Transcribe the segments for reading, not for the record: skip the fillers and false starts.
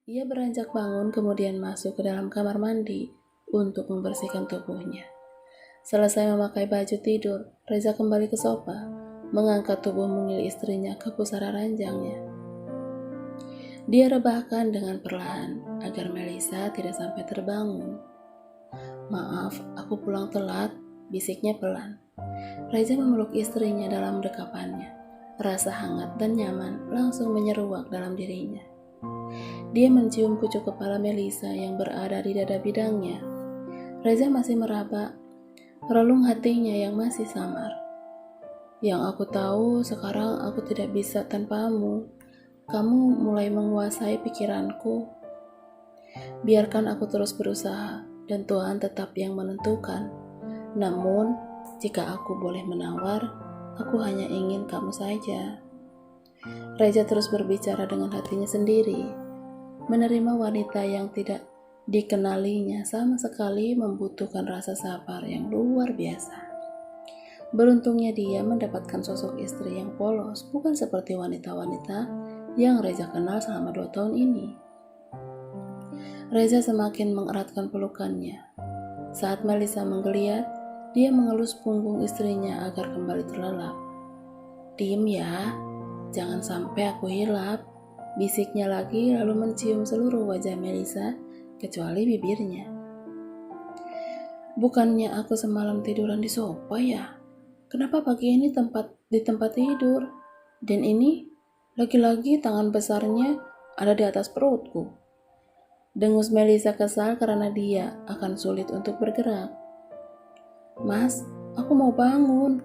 Ia beranjak bangun kemudian masuk ke dalam kamar mandi untuk membersihkan tubuhnya. Selesai memakai baju tidur, Reza kembali ke sofa, mengangkat tubuh mungil istrinya ke pusara ranjangnya. Dia rebahkan dengan perlahan agar Melisa tidak sampai terbangun. "Maaf, aku pulang telat," bisiknya pelan. Reza memeluk istrinya dalam dekapannya. Rasa hangat dan nyaman langsung menyeruak dalam dirinya. Dia mencium pucuk kepala Melisa yang berada di dada bidangnya. Reza masih meraba relung hatinya yang masih samar. "Yang aku tahu sekarang aku tidak bisa tanpamu. Kamu mulai menguasai pikiranku. Biarkan aku terus berusaha dan Tuhan tetap yang menentukan. Namun, jika aku boleh menawar, aku hanya ingin kamu saja." Reza terus berbicara dengan hatinya sendiri. Menerima wanita yang tidak dikenalinya sama sekali membutuhkan rasa sabar yang luar biasa. Beruntungnya dia mendapatkan sosok istri yang polos, bukan seperti wanita-wanita yang Reza kenal selama 2 tahun ini. Reza semakin mengeratkan pelukannya. Saat Melisa menggeliat, dia mengelus punggung istrinya agar kembali terlelap. "Diem ya, jangan sampai aku hilap," bisiknya lagi lalu mencium seluruh wajah Melisa kecuali bibirnya. "Bukannya aku semalam tiduran di sofa ya? Kenapa pagi ini di tempat tidur? Dan ini lagi-lagi tangan besarnya ada di atas perutku," dengus Melisa kesal karena dia akan sulit untuk bergerak. "Mas, aku mau bangun,"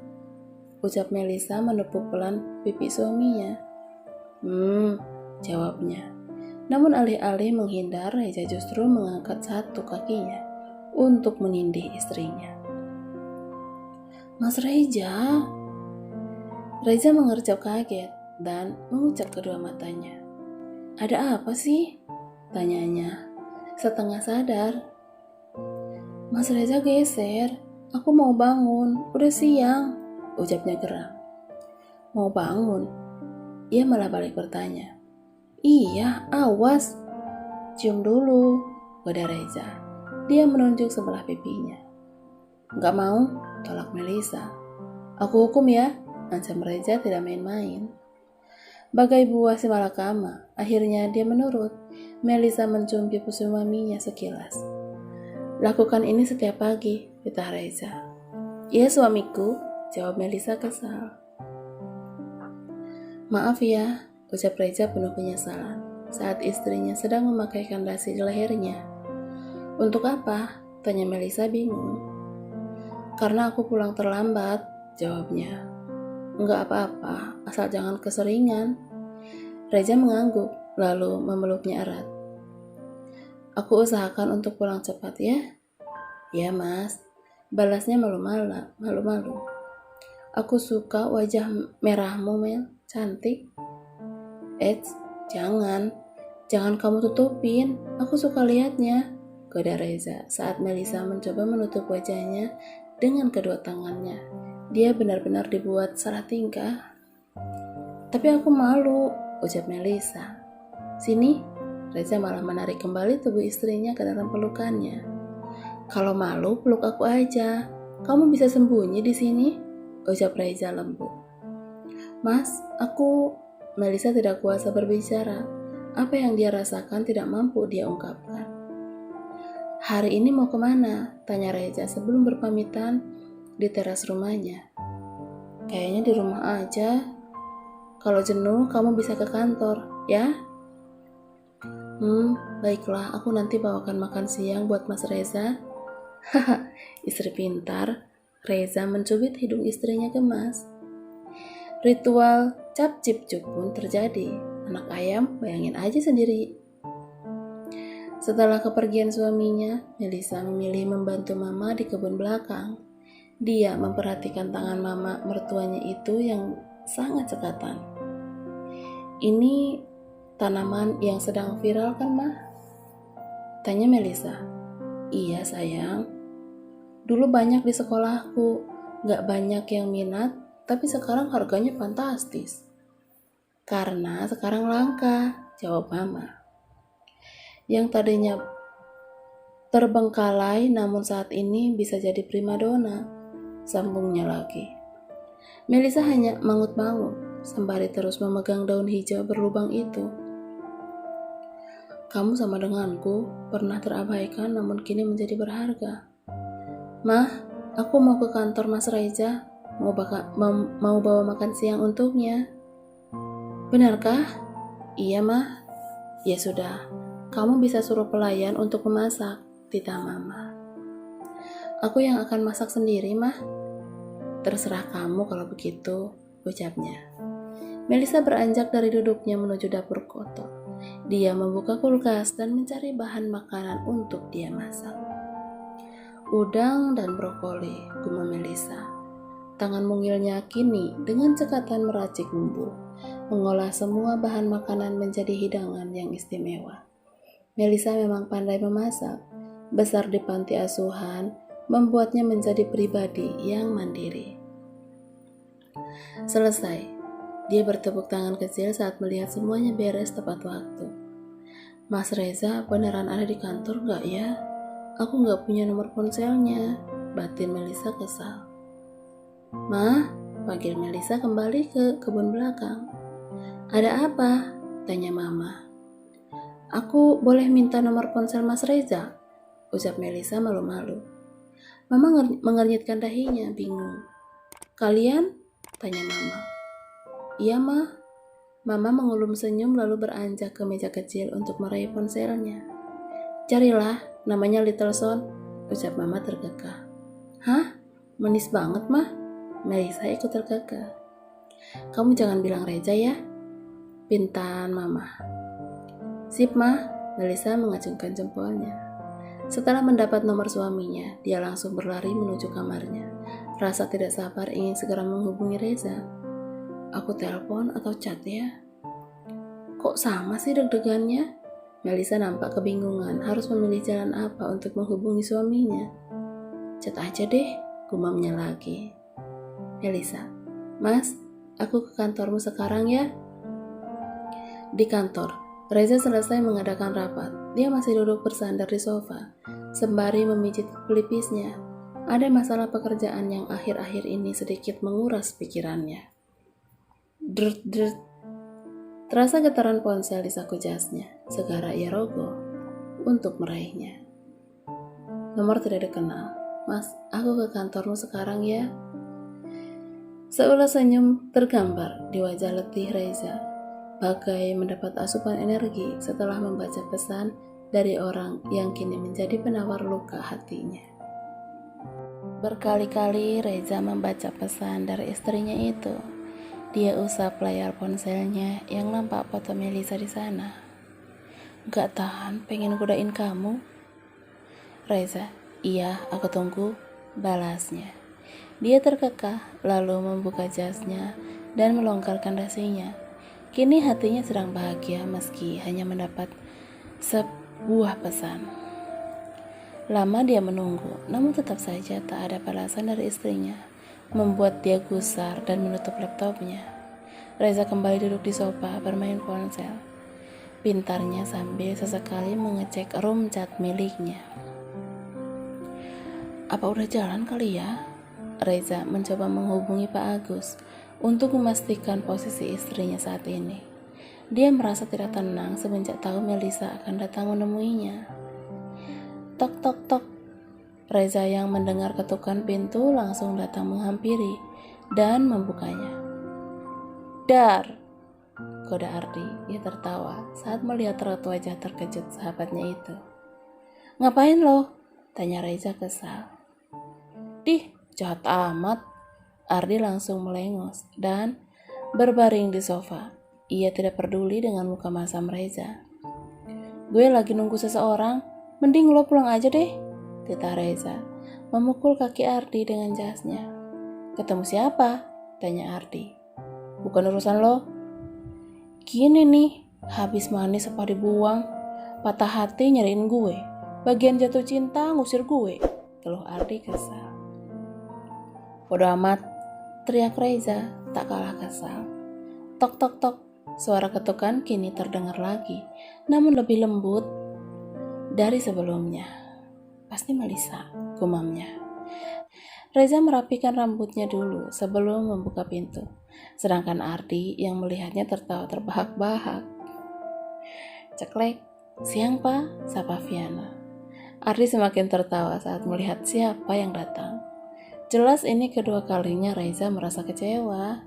ucap Melisa menepuk pelan pipi suaminya. Jawabnya. Namun alih-alih menghindar, Reza justru mengangkat satu kakinya untuk menindih istrinya. "Mas Reza." Reza mengerjap kaget dan mengucap kedua matanya. "Ada apa sih?" tanyanya, setengah sadar. "Mas Reza geser, aku mau bangun, udah siang," ucapnya geram. "Mau bangun?" Ia malah balik bertanya. "Iya, awas, cium dulu," kode Reza. Dia menunjuk sebelah pipinya. "Gak mau," tolak Melisa. "Aku hukum ya," ancam Reza tidak main-main. Bagai buah si malakama, akhirnya dia menurut. Melisa mencium pipi suaminya sekilas. "Lakukan ini setiap pagi," kata Reza. "Iya suamiku," jawab Melisa kesal. "Maaf ya," ucap Reza penuh penyesalan saat istrinya sedang memakaikan dasi di lehernya. "Untuk apa?" tanya Melisa bingung. "Karena aku pulang terlambat," jawabnya. "Enggak apa-apa, asal jangan keseringan." Reza mengangguk, lalu memeluknya erat. "Aku usahakan untuk pulang cepat ya." "Ya mas," balasnya malu-malu. "Aku suka wajah merahmu Mel, cantik." "Eits, jangan kamu tutupin, aku suka lihatnya," goda Reza saat Melisa mencoba menutup wajahnya dengan kedua tangannya. Dia benar-benar dibuat salah tingkah. "Tapi aku malu," ucap Melisa. "Sini." Reza malah menarik kembali tubuh istrinya ke dalam pelukannya. "Kalau malu, peluk aku aja. Kamu bisa sembunyi di sini," ucap Reza lembut. "Mas, aku..." Melisa tidak kuasa berbicara. Apa yang dia rasakan tidak mampu dia ungkapkan. "Hari ini mau kemana?" tanya Reza sebelum berpamitan di teras rumahnya. "Kayaknya di rumah aja. Kalau jenuh, kamu bisa ke kantor, ya?" Baiklah, aku nanti bawakan makan siang buat Mas Reza." Haha, istri pintar. Reza mencubit hidung istrinya gemas. Ritual cap cip cup pun terjadi. Anak ayam, bayangin aja sendiri. Setelah kepergian suaminya, Melisa memilih membantu mama di kebun belakang. Dia memperhatikan tangan mama mertuanya itu yang sangat cekatan. "Ini tanaman yang sedang viral kan, Ma?" tanya Melisa. "Iya sayang, dulu banyak di sekolahku, gak banyak yang minat, tapi sekarang harganya fantastis." "Karena sekarang langka," jawab mama. yang tadinya terbengkalai namun saat ini bisa jadi primadona, sambungnya lagi. Melisa hanya mangut-mangut sembari terus memegang daun hijau berlubang itu. Kamu sama denganku, pernah terabaikan namun kini menjadi berharga. Mah, aku mau ke kantor Mas Reza, mau bawa makan siang untuknya. Benarkah? Iya, Mah. Ya sudah, kamu bisa suruh pelayan untuk memasak, titah Mama. Aku yang akan masak sendiri, Mah. Terserah kamu kalau begitu, ucapnya. Melisa beranjak dari duduknya menuju dapur kotor. Dia membuka kulkas dan mencari bahan makanan untuk dia masak. Udang dan brokoli, gumam Melisa. Tangan mungilnya kini dengan cekatan meracik bumbu, mengolah semua bahan makanan menjadi hidangan yang istimewa. Melisa memang pandai memasak, besar di panti asuhan, membuatnya menjadi pribadi yang mandiri. Selesai, dia bertepuk tangan kecil saat melihat semuanya beres tepat waktu. Mas Reza beneran ada di kantor gak ya? Aku gak punya nomor ponselnya, batin Melisa kesal. Mah, panggil Melisa kembali ke kebun belakang. Ada apa? Tanya Mama. Aku boleh minta nomor ponsel Mas Reza? Ucap Melisa malu-malu. Mama mengernyitkan dahinya, bingung. Kalian? Tanya Mama. Iya, Mah. Mama mengulum senyum lalu beranjak ke meja kecil untuk meraih ponselnya. Carilah, namanya Little Son, ucap Mama tergagah. Hah? Manis banget, Mah. Melisa ikut tergagah. Kamu jangan bilang Reza ya, pintaan Mama. Sip, Mah. Melisa mengacungkan jempolnya. Setelah mendapat nomor suaminya, dia langsung berlari menuju kamarnya. Rasa tidak sabar ingin segera menghubungi Reza. Aku telepon atau chat ya? Kok sama sih deg-degannya? Melisa nampak kebingungan harus memilih jalan apa untuk menghubungi suaminya. Chat aja deh, gumamnya lagi. Melisa, Mas, aku ke kantormu sekarang ya? Di kantor, Reza selesai mengadakan rapat. Dia masih duduk bersandar di sofa, sembari memijit pelipisnya. Ada masalah pekerjaan yang akhir-akhir ini sedikit menguras pikirannya. Drt. Terasa getaran ponsel di saku jasnya. Segera ia rogoh untuk meraihnya. Nomor tidak dikenal. Mas, aku ke kantormu sekarang ya. Seulas senyum tergambar di wajah letih Reza, bagai mendapat asupan energi setelah membaca pesan dari orang yang kini menjadi penawar luka hatinya. Berkali-kali Reza membaca pesan dari istrinya itu. Dia usap layar ponselnya yang nampak foto Melisa di sana. Gak tahan, pengen godain kamu. Reza, iya, aku tunggu, balasnya. Dia terkekeh, lalu membuka jasnya dan melonggarkan dasinya. Kini hatinya sedang bahagia meski hanya mendapat sebuah pesan. Lama dia menunggu, namun tetap saja tak ada balasan dari istrinya, membuat dia gusar dan menutup laptopnya. Reza kembali duduk di sofa bermain ponsel, pintarnya sambil sesekali mengecek room chat miliknya. Apa udah jalan kali ya? Reza mencoba menghubungi Pak Agus untuk memastikan posisi istrinya saat ini. Dia merasa tidak tenang semenjak tahu Melisa akan datang menemuinya. Tok tok tok. Reza yang mendengar ketukan pintu langsung datang menghampiri dan membukanya. Dar, koda Ardi. Ia tertawa saat melihat raut wajah terkejut sahabatnya itu. Ngapain lo? Tanya Reza kesal. Dih, jahat amat. Ardi langsung melengos dan berbaring di sofa. Ia tidak peduli dengan muka masam Reza. Gue lagi nunggu seseorang, mending lo pulang aja deh, titah Reza, memukul kaki Ardi dengan jasnya. Ketemu siapa? Tanya Ardi. Bukan urusan lo. Gini nih, habis manis apa dibuang, patah hati nyariin gue, bagian jatuh cinta ngusir gue, keluh Ardi kesal. Bodo amat, teriak Reza tak kalah kesal. Tok tok tok, suara ketukan kini terdengar lagi, namun lebih lembut. dari sebelumnya. Pasti Melisa, gumamnya. Reza merapikan rambutnya dulu sebelum membuka pintu. Sedangkan Ardi yang melihatnya tertawa terbahak-bahak. Ceklek, siang Pak, sapa Viana. Ardi semakin tertawa saat melihat siapa yang datang. Jelas ini kedua kalinya Reza merasa kecewa.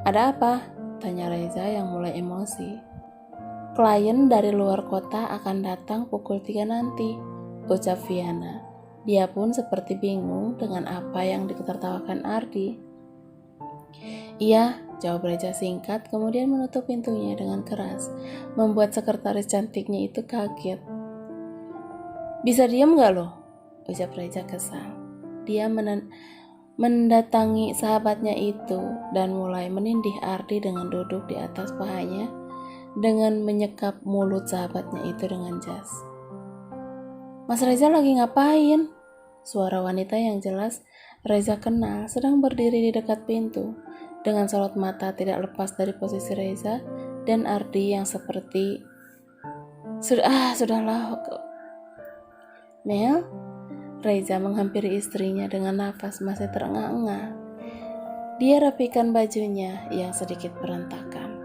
Ada apa? Tanya Reza yang mulai emosi. Klien dari luar kota akan datang pukul 3 nanti, ucap Viana. Dia pun seperti bingung dengan apa yang ditertawakan Ardi. Iya, jawab Reza singkat, kemudian menutup pintunya dengan keras, membuat sekretaris cantiknya itu kaget. Bisa diam gak lo? Ucap Reza kesal. Dia mendatangi sahabatnya itu dan mulai menindih Ardi dengan duduk di atas pahanya dengan menyekap mulut sahabatnya itu dengan jas. Mas Reza lagi ngapain? Suara wanita yang jelas Reza kenal sedang berdiri di dekat pintu dengan sorot mata tidak lepas dari posisi Reza dan Ardi yang seperti sudahlah. Mel, Reza menghampiri istrinya dengan nafas masih terengah-engah. Dia rapikan bajunya yang sedikit berantakan.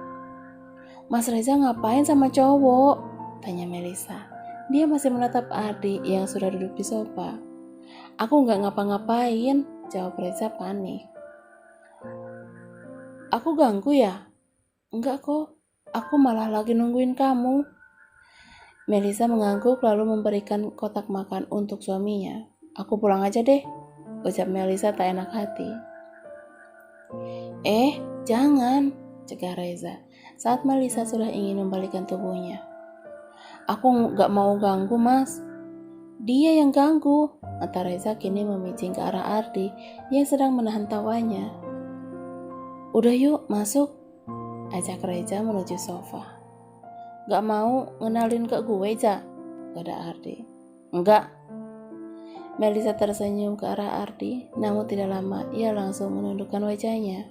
Mas Reza ngapain sama cowok? Tanya Melisa. Dia masih menatap Ardi yang sudah duduk di sofa. Aku nggak ngapa-ngapain, jawab Reza panik. Aku ganggu ya? Enggak kok, aku malah lagi nungguin kamu. Melisa mengangguk lalu memberikan kotak makan untuk suaminya. Aku pulang aja deh, ucap Melisa tak enak hati. Jangan, cegah Reza saat Melisa sudah ingin membalikan tubuhnya. Aku gak mau ganggu mas. Dia yang ganggu, kata Reza kini memicing ke arah Ardi yang sedang menahan tawanya. Udah yuk masuk, ajak Reza menuju sofa. Gak mau ngenalin ke gue, Za, kata Ardi. Enggak. Melisa tersenyum ke arah Ardi, namun tidak lama ia langsung menundukkan wajahnya.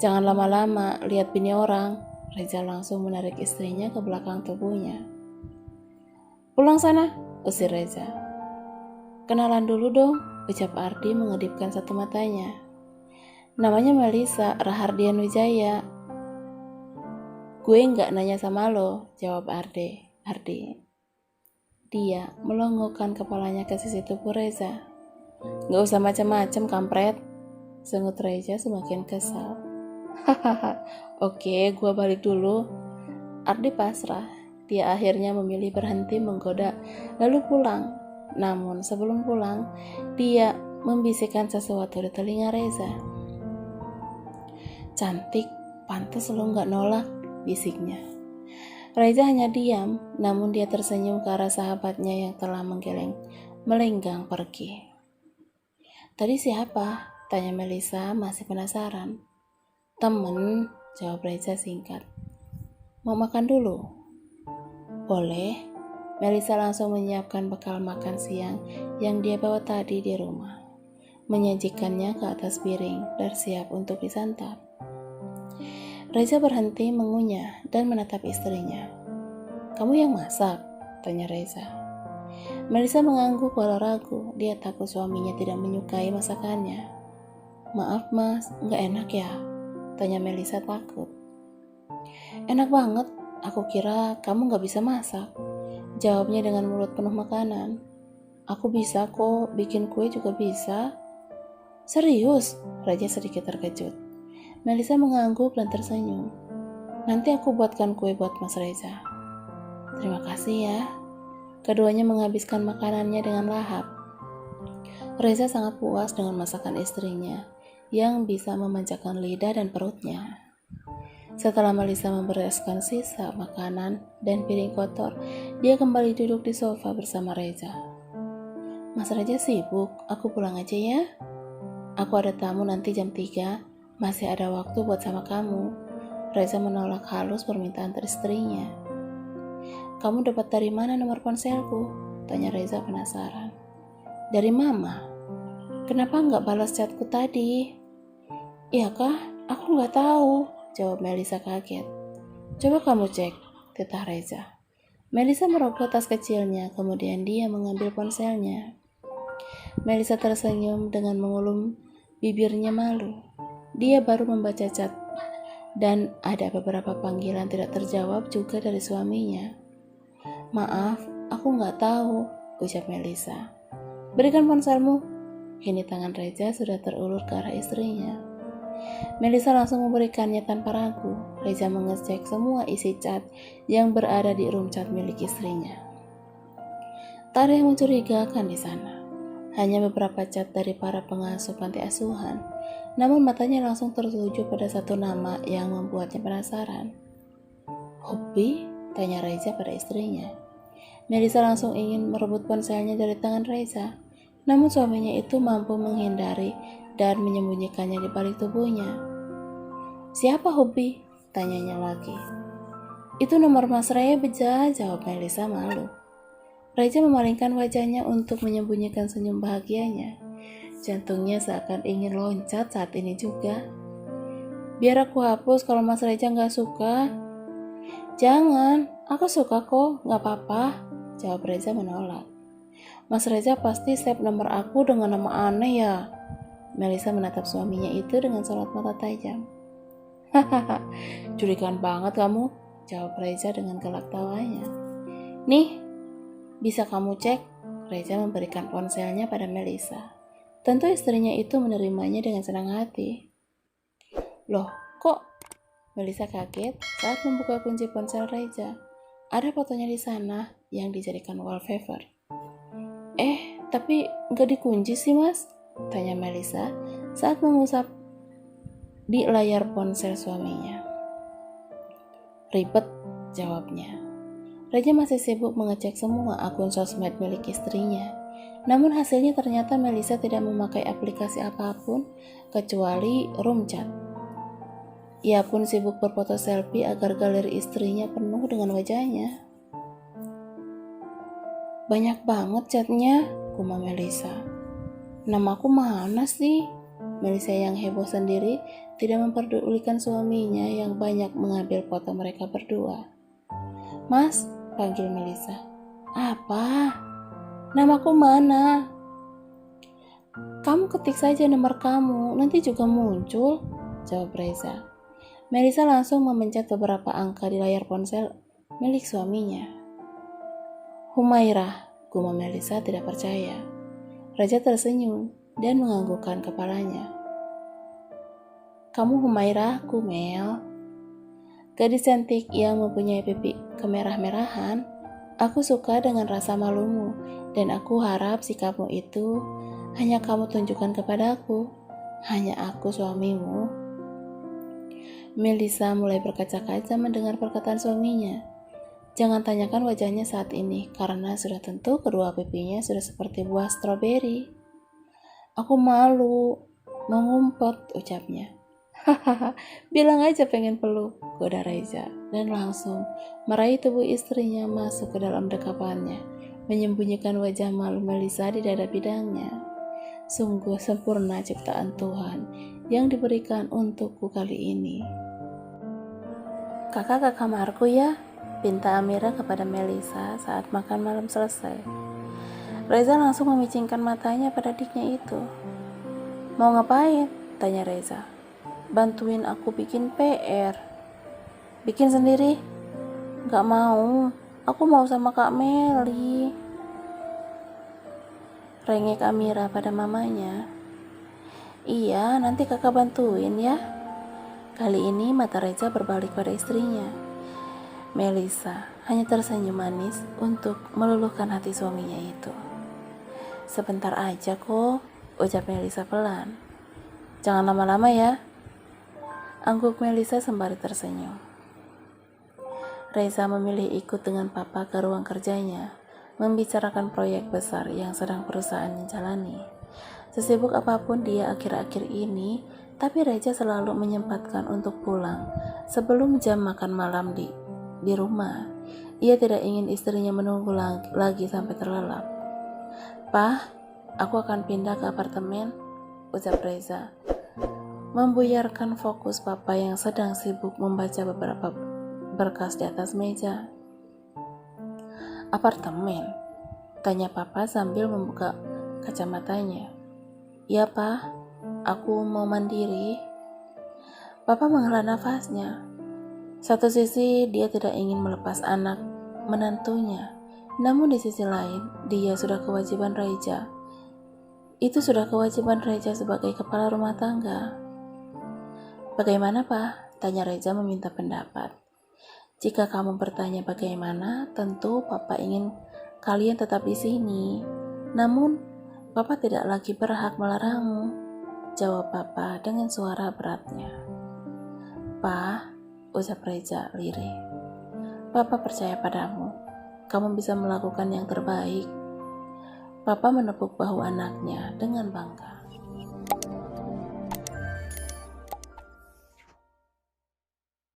Jangan lama-lama, lihat bini orang. Reza langsung menarik istrinya ke belakang tubuhnya. Pulang sana, usir Reza. Kenalan dulu dong, ucap Ardi mengedipkan satu matanya. Namanya Melisa Rahardian Wijaya. Gue nggak nanya sama lo, jawab Ardi. Dia melongokkan kepalanya ke sisi tubuh Reza. Nggak usah macam-macam kampret, sengut Reza semakin kesal. Hahaha, oke, gue balik dulu. Ardi pasrah. Dia akhirnya memilih berhenti menggoda lalu pulang. Namun sebelum pulang, dia membisikkan sesuatu di telinga Reza. Cantik, pantas lo nggak nolak, bisiknya. Reza hanya diam, namun dia tersenyum ke arah sahabatnya yang telah melenggang pergi. Tadi siapa? Tanya Melisa masih penasaran. Temen, jawab Reza singkat. Mau makan dulu? Boleh. Melisa langsung menyiapkan bekal makan siang yang dia bawa tadi di rumah. Menyajikannya ke atas piring dan siap untuk disantap. Reza berhenti mengunyah dan menatap istrinya. Kamu yang masak? Tanya Reza. Melisa mengangguk walau ragu. Dia takut suaminya tidak menyukai masakannya. Maaf mas, nggak enak ya? Tanya Melisa takut. Enak banget, aku kira kamu gak bisa masak. Jawabnya dengan mulut penuh makanan. Aku bisa kok, bikin kue juga bisa. Serius? Raja sedikit terkejut. Melisa mengangguk dan tersenyum. Nanti aku buatkan kue buat Mas Reza. Terima kasih ya. Keduanya menghabiskan makanannya dengan lahap. Reza sangat puas dengan masakan istrinya yang bisa memanjakan lidah dan perutnya. Setelah Melisa membereskan sisa makanan dan piring kotor, dia kembali duduk di sofa bersama Reza. Mas Reza sibuk, aku pulang aja ya. Aku ada tamu nanti jam 3, masih ada waktu buat sama kamu. Reza menolak halus permintaan istrinya. Kamu dapat dari mana nomor ponselku? Tanya Reza penasaran. Dari mama. Kenapa nggak balas chatku tadi? Iya kah? Aku nggak tahu, jawab Melisa kaget. Coba kamu cek, titah Reza. Melisa merogoh tas kecilnya, kemudian dia mengambil ponselnya. Melisa tersenyum dengan mengulum bibirnya malu. Dia baru membaca chat dan ada beberapa panggilan tidak terjawab juga dari suaminya. Maaf, aku nggak tahu, ucap Melisa. Berikan ponselmu. Kini tangan Reza sudah terulur ke arah istrinya. Melisa langsung memberikannya tanpa ragu. Reza mengecek semua isi chat yang berada di room chat milik istrinya. Tak ada yang mencurigakan di sana. Hanya beberapa chat dari para pengasuh panti asuhan. Namun matanya langsung tertuju pada satu nama yang membuatnya penasaran. Hobi? Tanya Reza pada istrinya. Melisa langsung ingin merebut ponselnya dari tangan Reza. Namun suaminya itu mampu menghindari dan menyembunyikannya di balik tubuhnya. Siapa Hobi? Tanyanya lagi. Itu nomor Mas Reza, jawab Melisa malu. Reza memalingkan wajahnya untuk menyembunyikan senyum bahagianya. Jantungnya seakan ingin loncat saat ini juga. Biar aku hapus kalau Mas Reza gak suka. Jangan, aku suka kok, gak apa-apa, jawab Reza menolak. Mas Reza pasti save nomor aku dengan nama aneh ya. Melisa menatap suaminya itu dengan sorot mata tajam. Hahaha, curigaan banget kamu, jawab Reza dengan gelak tawanya. Nih, bisa kamu cek. Reza memberikan ponselnya pada Melisa. Tentu istrinya itu menerimanya dengan senang hati. Loh, kok? Melisa kaget saat membuka kunci ponsel Reza. Ada fotonya di sana yang dijadikan wallpaper. Tapi nggak dikunci sih mas? Tanya Melisa saat mengusap di layar ponsel suaminya. Ribet, jawabnya. Reza masih sibuk mengecek semua akun sosmed milik istrinya. Namun hasilnya ternyata Melisa tidak memakai aplikasi apapun kecuali room chat. Ia pun sibuk berfoto selfie agar galeri istrinya penuh dengan wajahnya. Banyak banget chatnya, gumam Melisa. Namaku mana sih? Melisa yang heboh sendiri tidak memperdulikan suaminya yang banyak mengambil foto mereka berdua. Mas, panggil Melisa. Apa? Namaku mana? Kamu ketik saja nomor kamu, nanti juga muncul, jawab Reza. Melisa langsung memencet beberapa angka di layar ponsel milik suaminya. Humairah, gumam Melisa tidak percaya. Reza tersenyum dan menganggukkan kepalanya. Kamu Humairahku, Mel. Gadis cantik yang mempunyai pipi kemerah-merahan, aku suka dengan rasa malumu dan aku harap sikapmu itu hanya kamu tunjukkan kepadaku, hanya aku suamimu. Melisa mulai berkaca-kaca mendengar perkataan suaminya. Jangan tanyakan wajahnya saat ini karena sudah tentu kedua pipinya sudah seperti buah stroberi. Aku malu, mengumpet, ucapnya. Hahaha, bilang aja pengen peluk, goda Reza, dan langsung meraih tubuh istrinya masuk ke dalam dekapannya, menyembunyikan wajah malu Melisa di dada bidangnya. Sungguh sempurna ciptaan Tuhan yang diberikan untukku kali ini. Kakak ke kamarku ya, pinta Amira kepada Melisa saat makan malam selesai. Reza langsung memicingkan matanya pada adiknya itu. Mau ngapain? Tanya Reza. Bantuin aku bikin PR. Bikin sendiri? Gak mau, aku mau sama Kak Meli. Rengek Amira pada mamanya. Iya, nanti kakak bantuin ya. Kali ini mata Reza berbalik pada istrinya. Melisa hanya tersenyum manis untuk meluluhkan hati suaminya itu. Sebentar aja kok, ucap Melisa pelan. Jangan lama-lama ya. Angguk Melisa sembari tersenyum. Reza memilih ikut dengan papa ke ruang kerjanya, membicarakan proyek besar yang sedang perusahaannya jalani. Sesibuk apapun dia akhir-akhir ini, tapi Reza selalu menyempatkan untuk pulang sebelum jam makan malam di rumah. Ia tidak ingin istrinya menunggu lagi sampai terlelap. Pah, aku akan pindah ke apartemen, ucap Reza, membuyarkan fokus papa yang sedang sibuk membaca beberapa berkas di atas meja. Apartemen? Tanya papa sambil membuka kacamatanya. Ya pak, aku mau mandiri. Papa menghela nafasnya. Satu sisi dia tidak ingin melepas anak menantunya, namun di sisi lain dia sudah kewajiban Raija. Itu sudah kewajiban Raija sebagai kepala rumah tangga. Bagaimana pak? Tanya Raija meminta pendapat. Jika kamu bertanya bagaimana, tentu papa ingin kalian tetap di sini. Namun, papa tidak lagi berhak melarangmu, jawab papa dengan suara beratnya. Pa, ucap Reza lirih. Papa percaya padamu, kamu bisa melakukan yang terbaik. Papa menepuk bahu anaknya dengan bangga.